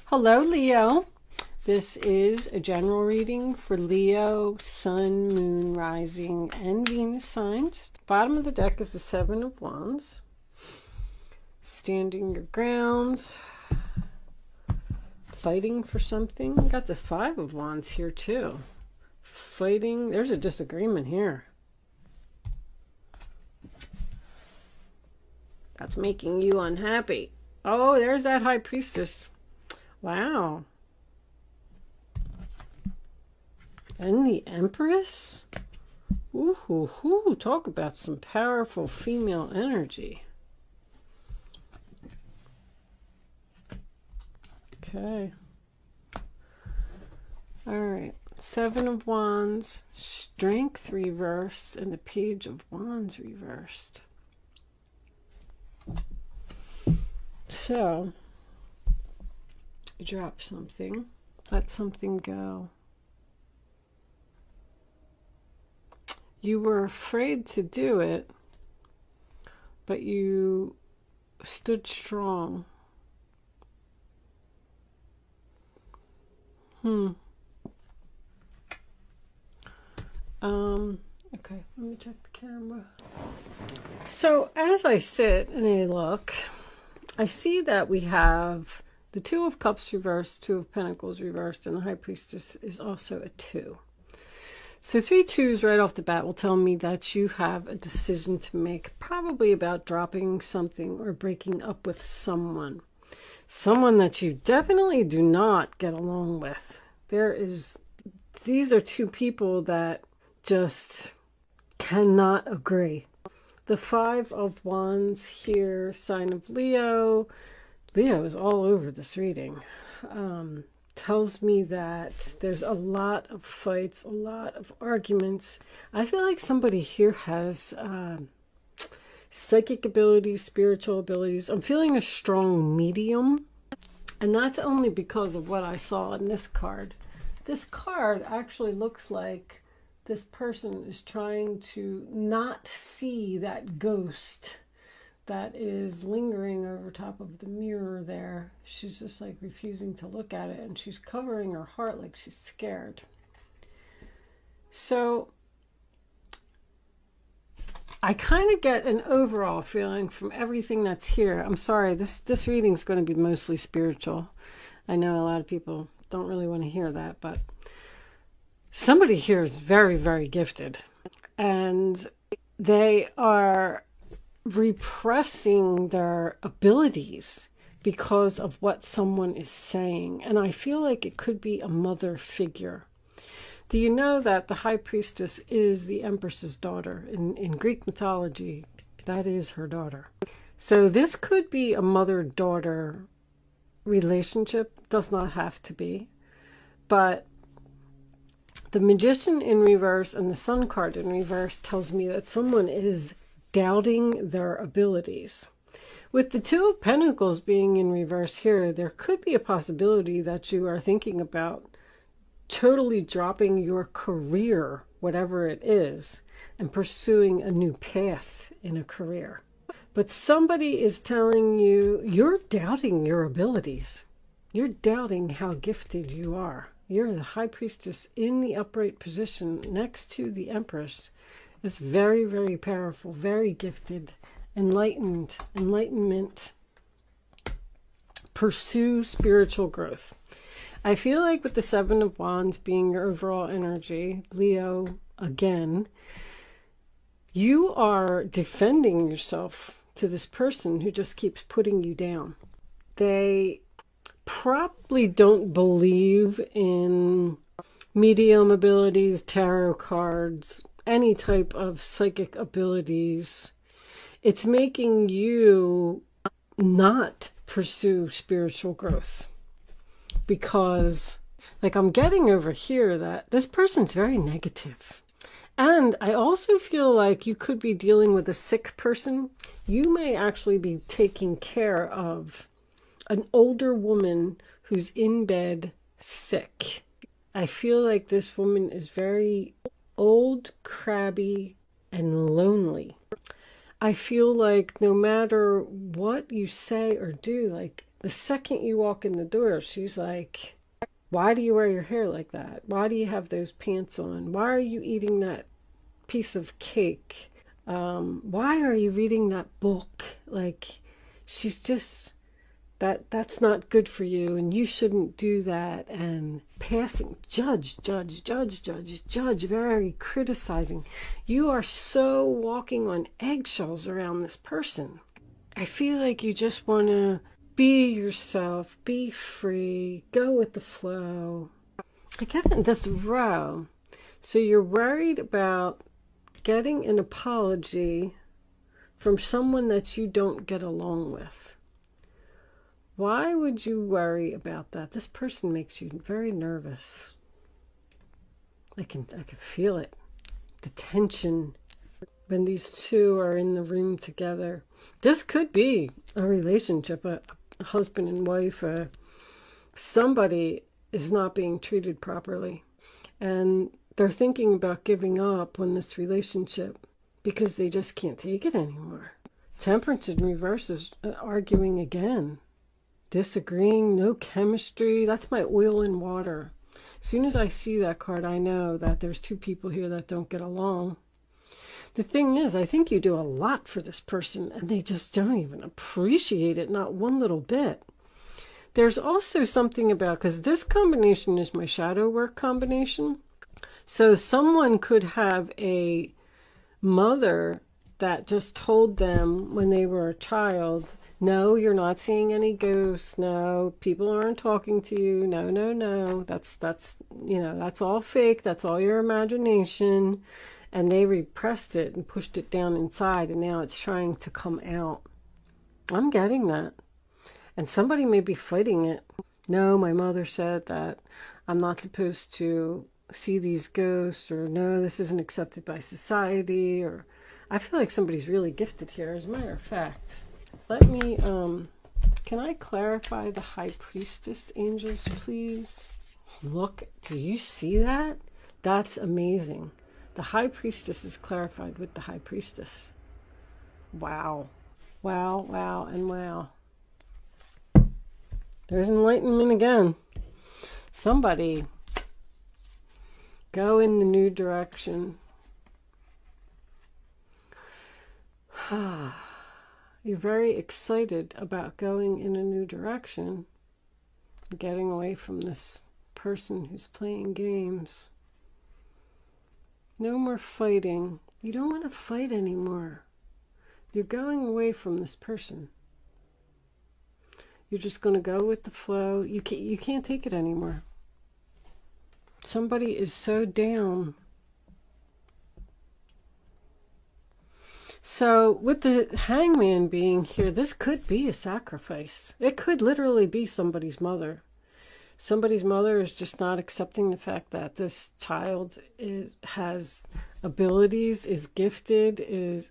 Hello, Leo. This is a general reading for Leo, Sun, Moon, Rising, and Venus signs. Bottom of the deck is the Seven of Wands. Standing your ground. Fighting for something. Got the Five of Wands here too. Fighting. There's a disagreement here. That's making you unhappy. Oh, there's that High Priestess. Wow. And the Empress? Ooh, talk about some powerful female energy. Okay. All right. Seven of Wands, Strength reversed, and the Page of Wands reversed. So, drop something, let something go. You were afraid to do it, but you stood strong. Okay, let me check the camera. So as I sit and I look, I see that we have the Two of Cups reversed, Two of Pentacles reversed, and the High Priestess is also a 2. So 3 2s right off the bat will tell me that you have a decision to make, probably about dropping something or breaking up with someone. Someone that you definitely do not get along with. These are two people that just cannot agree. The Five of Wands here, sign of Leo. Leo is all over this reading. Tells me that there's a lot of fights, a lot of arguments. I feel like somebody here has psychic abilities, spiritual abilities. I'm feeling a strong medium. And that's only because of what I saw in this card. This card actually looks like this person is trying to not see that ghost that is lingering over top of the mirror there. She's just like refusing to look at it, and she's covering her heart like she's scared. So I kind of get an overall feeling from everything that's here. I'm sorry, this reading is going to be mostly spiritual. I know a lot of people don't really want to hear that, but somebody here is very, very gifted, and they are repressing their abilities because of what someone is saying. And I feel like it could be a mother figure. Do you know that the High Priestess is the Empress's daughter? In Greek mythology, that is her daughter. So this could be a mother-daughter relationship. Does not have to be. But the Magician in reverse and the Sun card in reverse tells me that someone is doubting their abilities. With the Two of Pentacles being in reverse here, there could be a possibility that you are thinking about totally dropping your career, whatever it is, and pursuing a new path in a career. But somebody is telling you you're doubting your abilities. You're doubting how gifted you are. You're the High Priestess in the upright position next to the Empress. Is very, very powerful, very gifted, enlightenment. Pursue spiritual growth. I feel like with the Seven of Wands being your overall energy, Leo, again, you are defending yourself to this person who just keeps putting you down. They probably don't believe in medium abilities, tarot cards, any type of psychic abilities. It's making you not pursue spiritual growth, because like I'm getting over here that this person's very negative. And I also feel like you could be dealing with a sick person. You may actually be taking care of an older woman who's in bed sick. I feel like this woman is very old, crabby, and lonely. I feel like no matter what you say or do, like The second you walk in the door, she's like, why do you wear your hair like that? Why do you have those pants on? Why are you eating that piece of cake? Why are you reading that book? Like, she's just, that's not good for you, and you shouldn't do that. And passing, judge, very criticizing. You are so walking on eggshells around this person. I feel like you just want to be yourself, be free, go with the flow. I get in this row. So you're worried about getting an apology from someone that you don't get along with. Why would you worry about that? This person makes you very nervous. I can feel it. The tension when these two are in the room together. This could be a relationship, a husband and wife. Somebody is not being treated properly, and they're thinking about giving up on this relationship because they just can't take it anymore. Temperance in reverse is arguing again, disagreeing, no chemistry. That's my oil and water. As soon as I see that card, I know that there's two people here that don't get along. The thing is, I think you do a lot for this person, and they just don't even appreciate it, not one little bit. There's also something about, because this combination is my shadow work combination. So someone could have a mother that just told them when they were a child, no, you're not seeing any ghosts. No, people aren't talking to you. No. That's all fake. That's all your imagination. And they repressed it and pushed it down inside, and now it's trying to come out. I'm getting that. And somebody may be fighting it. No, my mother said that I'm not supposed to see these ghosts, or no, this isn't accepted by society, or I feel like somebody's really gifted here. As a matter of fact, let me, can I clarify the High Priestess angels, please? Look, do you see that? That's amazing. The High Priestess is clarified with the High Priestess. Wow. Wow, and wow. There's enlightenment again. Somebody go in the new direction. You're very excited about going in a new direction, getting away from this person who's playing games. No more fighting. You don't want to fight anymore. You're going away from this person. You're just going to go with the flow. You can't take it anymore. Somebody is so down. So with the Hangman being here, this could be a sacrifice. It could literally be somebody's mother. Somebody's mother is just not accepting the fact that this child has abilities, is gifted,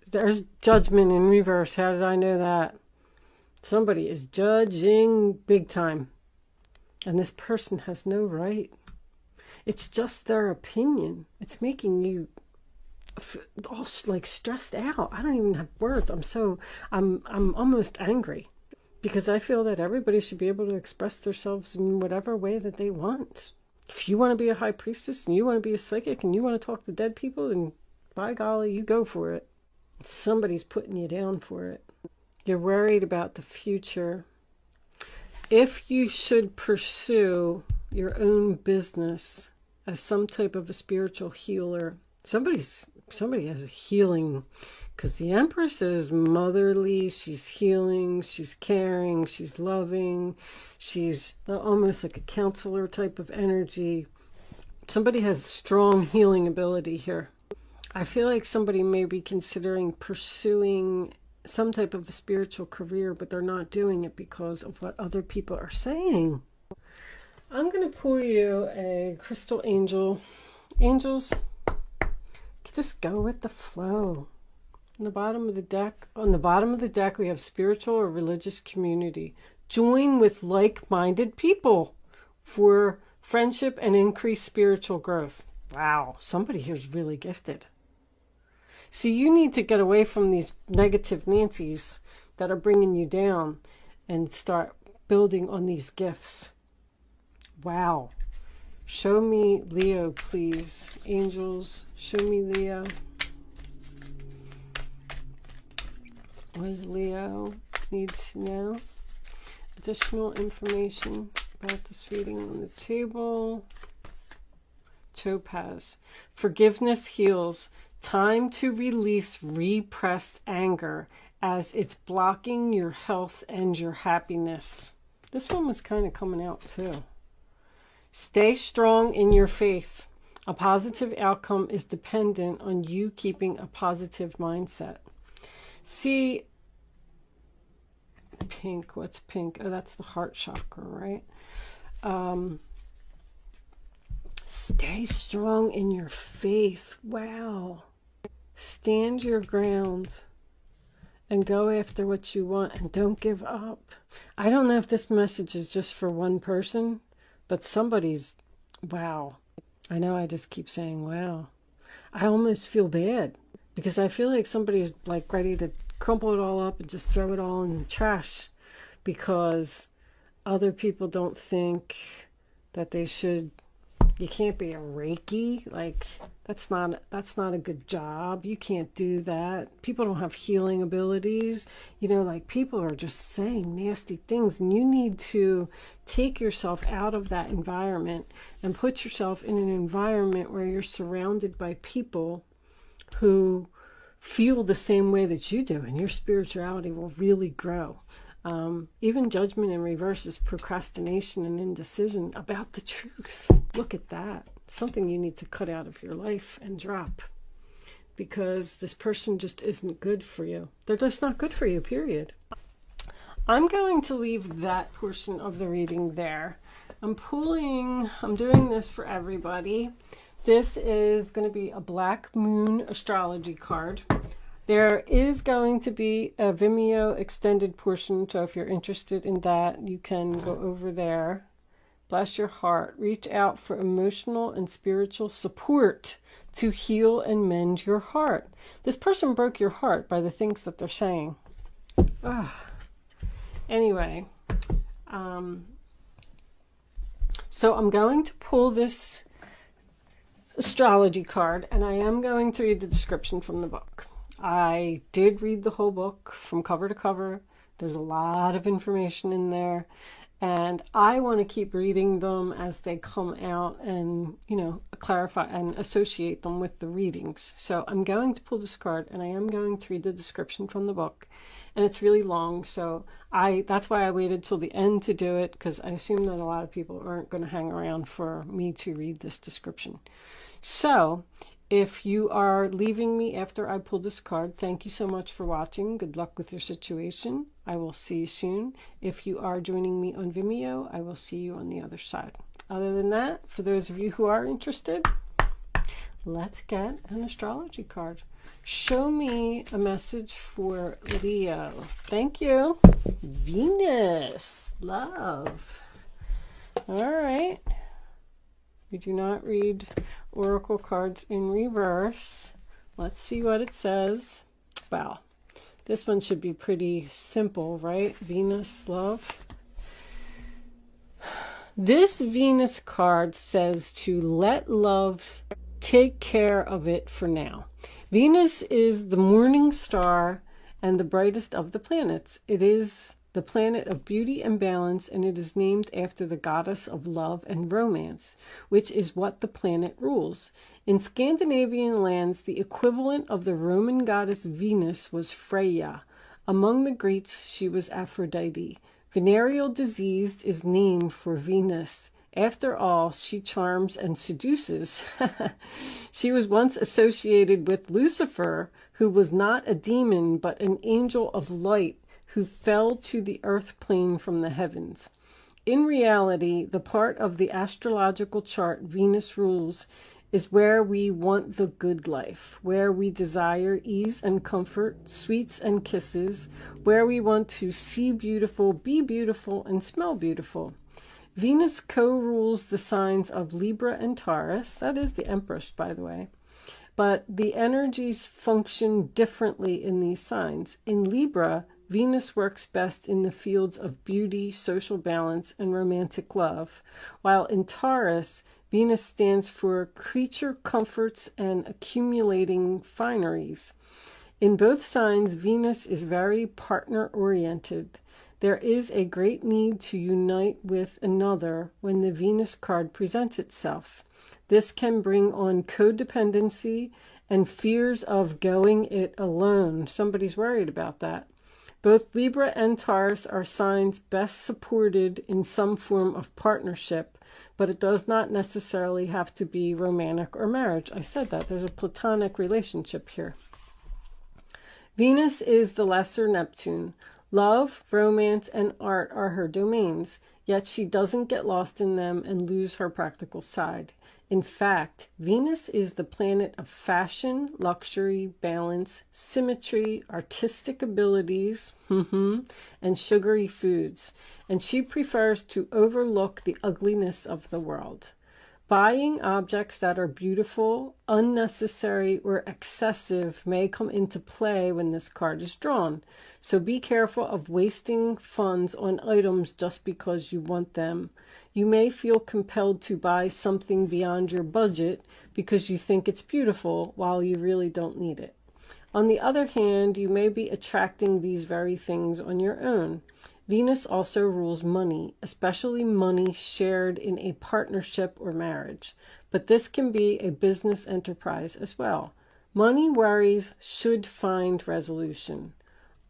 there's judgment in reverse. How did I know that? Somebody is judging big time. And this person has no right. It's just their opinion. It's making you all like stressed out. I don't even have words. I'm almost angry. Because I feel that everybody should be able to express themselves in whatever way that they want. If you want to be a high priestess and you want to be a psychic and you want to talk to dead people, then by golly, you go for it. Somebody's putting you down for it. You're worried about the future. If you should pursue your own business as some type of a spiritual healer, somebody has a healing. Because the Empress is motherly, she's healing, she's caring, she's loving, she's almost like a counselor type of energy. Somebody has strong healing ability here. I feel like somebody may be considering pursuing some type of a spiritual career, but they're not doing it because of what other people are saying. I'm going to pull you a crystal angel. Angels, just go with the flow. On the bottom of the deck, we have spiritual or religious community. Join with like-minded people for friendship and increased spiritual growth. Wow, somebody here's really gifted. See, you need to get away from these negative Nancys that are bringing you down and start building on these gifts. Wow. Show me Leo, please. Angels, show me Leo. What does Leo need to know? Additional information about this reading on the table. Topaz. Forgiveness heals. Time to release repressed anger as it's blocking your health and your happiness. This one was kind of coming out too. Stay strong in your faith. A positive outcome is dependent on you keeping a positive mindset. See, pink, what's pink? Oh, that's the heart chakra, right? Stay strong in your faith. Wow. Stand your ground and go after what you want and don't give up. I don't know if this message is just for one person, but somebody's, wow. I know I just keep saying, wow. I almost feel bad because I feel like somebody's like ready to crumple it all up and just throw it all in the trash because other people don't think that they should. You can't be a Reiki. Like, that's not a good job. You can't do that. People don't have healing abilities. You know, like, people are just saying nasty things, and you need to take yourself out of that environment and put yourself in an environment where you're surrounded by people who feel the same way that you do, and your spirituality will really grow. Even judgment in reverse is procrastination and indecision about the truth. Look at that. Something you need to cut out of your life and drop. Because this person just isn't good for you. They're just not good for you, period. I'm going to leave that portion of the reading there. I'm doing this for everybody. This is going to be a Black Moon astrology card. There is going to be a Vimeo extended portion, so if you're interested in that, you can go over there. Bless your heart. Reach out for emotional and spiritual support to heal and mend your heart. This person broke your heart by the things that they're saying. Anyway, so I'm going to pull this astrology card, and I am going to read the description from the book. I did read the whole book from cover to cover. There's a lot of information in there, and I want to keep reading them as they come out and, you know, clarify and associate them with the readings. So I'm going to pull this card, and I am going to read the description from the book, and it's really long, so that's why I waited till the end to do it, because I assume that a lot of people aren't going to hang around for me to read this description. So if you are leaving me after I pull this card, thank you so much for watching. Good luck with your situation. I will see you soon. If you are joining me on Vimeo, I will see you on the other side. Other than that, for those of you who are interested, let's get an astrology card. Show me a message for Leo. Thank you. Venus. Love. All right. We do not read oracle cards in reverse. Let's see what it says. Wow. This one should be pretty simple, right? Venus, love. This Venus card says to let love take care of it for now. Venus is the morning star and the brightest of the planets. It is the planet of beauty and balance, and it is named after the goddess of love and romance, which is what the planet rules. In Scandinavian lands, the equivalent of the Roman goddess Venus was Freya. Among the Greeks, she was Aphrodite. Venereal disease is named for Venus. After all, she charms and seduces. She was once associated with Lucifer, who was not a demon but an angel of light, who fell to the earth plane from the heavens. In reality, the part of the astrological chart Venus rules is where we want the good life, where we desire ease and comfort, sweets and kisses, where we want to see beautiful, be beautiful, and smell beautiful. Venus co-rules the signs of Libra and Taurus. That is the Empress, by the way. But the energies function differently in these signs. In Libra, Venus works best in the fields of beauty, social balance, and romantic love, while in Taurus, Venus stands for creature comforts and accumulating fineries. In both signs, Venus is very partner-oriented. There is a great need to unite with another when the Venus card presents itself. This can bring on codependency and fears of going it alone. Somebody's worried about that. Both Libra and Taurus are signs best supported in some form of partnership, but it does not necessarily have to be romantic or marriage. I said that. There's a platonic relationship here. Venus is the lesser Neptune. Love, romance, and art are her domains, yet she doesn't get lost in them and lose her practical side. In fact, Venus is the planet of fashion, luxury, balance, symmetry, artistic abilities, and sugary foods, and she prefers to overlook the ugliness of the world. Buying objects that are beautiful, unnecessary, or excessive may come into play when this card is drawn. So be careful of wasting funds on items just because you want them. You may feel compelled to buy something beyond your budget because you think it's beautiful while you really don't need it. On the other hand, you may be attracting these very things on your own. Venus also rules money, especially money shared in a partnership or marriage. But this can be a business enterprise as well. Money worries should find resolution.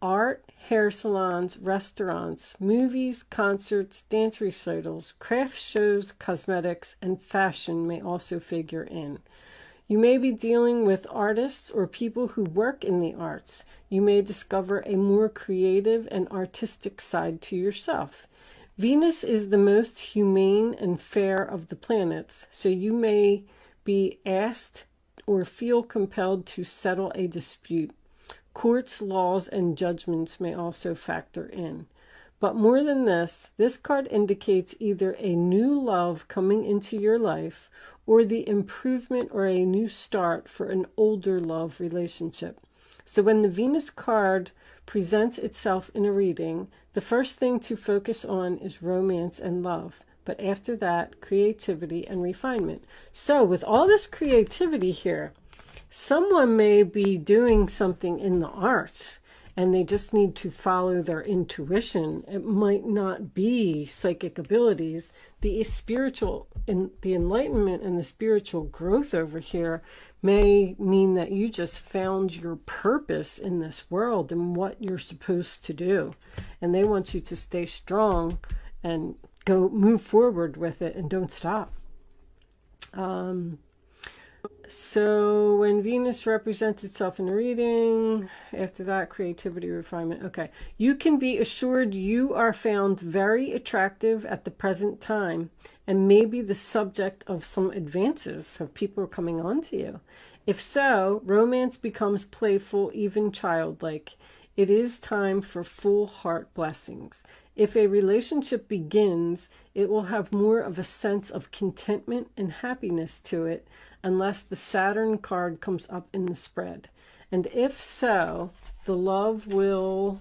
Art, hair salons, restaurants, movies, concerts, dance recitals, craft shows, cosmetics, and fashion may also figure in. You may be dealing with artists or people who work in the arts. You may discover a more creative and artistic side to yourself. Venus is the most humane and fair of the planets, so you may be asked or feel compelled to settle a dispute. Courts, laws, and judgments may also factor in. But more than this card indicates either a new love coming into your life or the improvement or a new start for an older love relationship. So when the Venus card presents itself in a reading, the first thing to focus on is romance and love. But after that, creativity and refinement. So with all this creativity here, someone may be doing something in the arts and they just need to follow their intuition. It might not be psychic abilities. The spiritual and the enlightenment and the spiritual growth over here may mean that you just found your purpose in this world and what you're supposed to do. And they want you to stay strong and move forward with it and don't stop. So when Venus represents itself in a reading, after that, creativity, refinement. Okay. You can be assured you are found very attractive at the present time and maybe the subject of some advances of people are coming on to you. If so, romance becomes playful, even childlike. It is time for full heart blessings. If a relationship begins, it will have more of a sense of contentment and happiness to it, unless the Saturn card comes up in the spread. And if so, the love will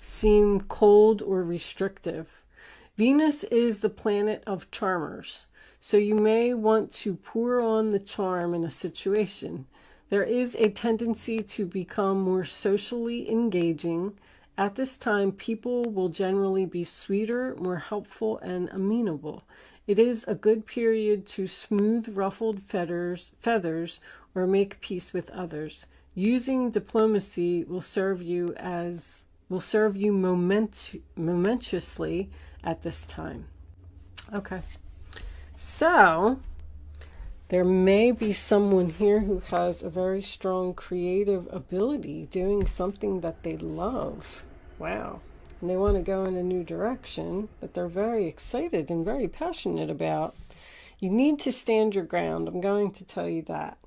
seem cold or restrictive. Venus is the planet of charmers, so you may want to pour on the charm in a situation. There is a tendency to become more socially engaging. At this time, people will generally be sweeter, more helpful, and amenable. It is a good period to smooth ruffled feathers or make peace with others. Using diplomacy will serve you momentously at this time. Okay. So there may be someone here who has a very strong creative ability doing something that they love. Wow. And they want to go in a new direction that they're very excited and very passionate about. You need to stand your ground. I'm going to tell you that.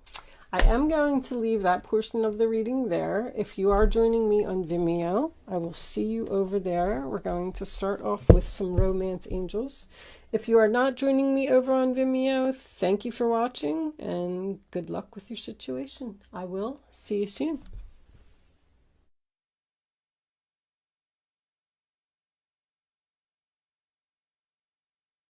I am going to leave that portion of the reading there. If you are joining me on Vimeo, I will see you over there. We're going to start off with some romance angels. If you are not joining me over on Vimeo, thank you for watching and good luck with your situation. I will see you soon.